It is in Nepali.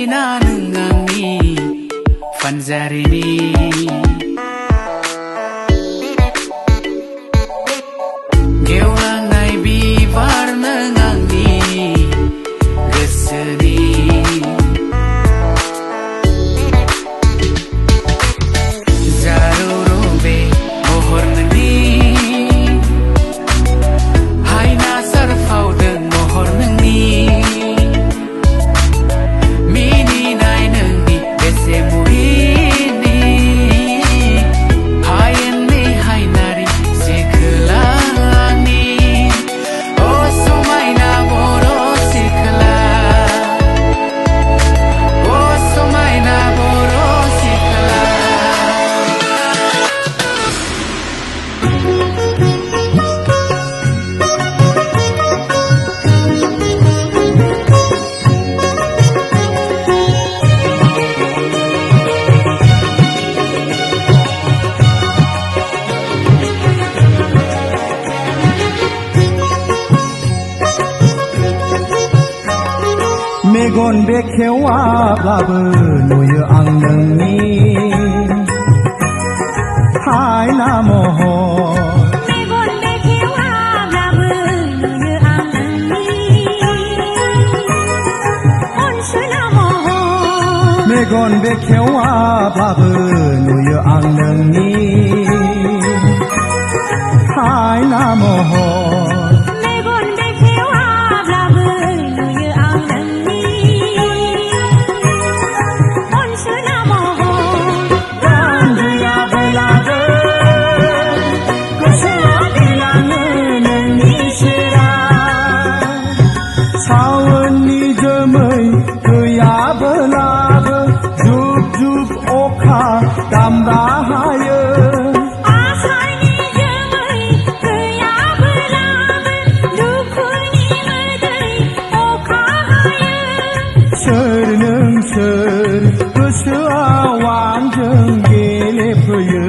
समायना नों आंनि फानजारिनि गेवलांनाय बिबार नों आंनि गोसोनि जारौ बे महर नोंनि हायना सारफावदों महर नोंनि मिनिनाय नोंनि बेसे मुहिनि हायेननि हायनारि सिखोलानि अ समायना बर' सिखोला अ समायना बर' सिखोला मेगन बेखेवाब्लाबो नुयो आं नोंनि हायना महर मेगन बेखेवाब्लाबो नुयो आं नोंनि अनसुला महर मेगन बेखेवाब्लाबो नुयो आं नोंनि हायना महर मेगन बेखेवाब्लाबो नुयो आं नोंनि अनसुला महर गान गैयाब्लाबो गोसोआ बिलाङो नोंनि सेराव सावोननि जोमै गैयाब्लाबो जुब जुब अखा दामब्रा हायो आसानि जोमै गैयाब्लाबो दुखुनि मोदै अखा हायो सोर नों सोर गोसोआव आंजों गेलेफैयो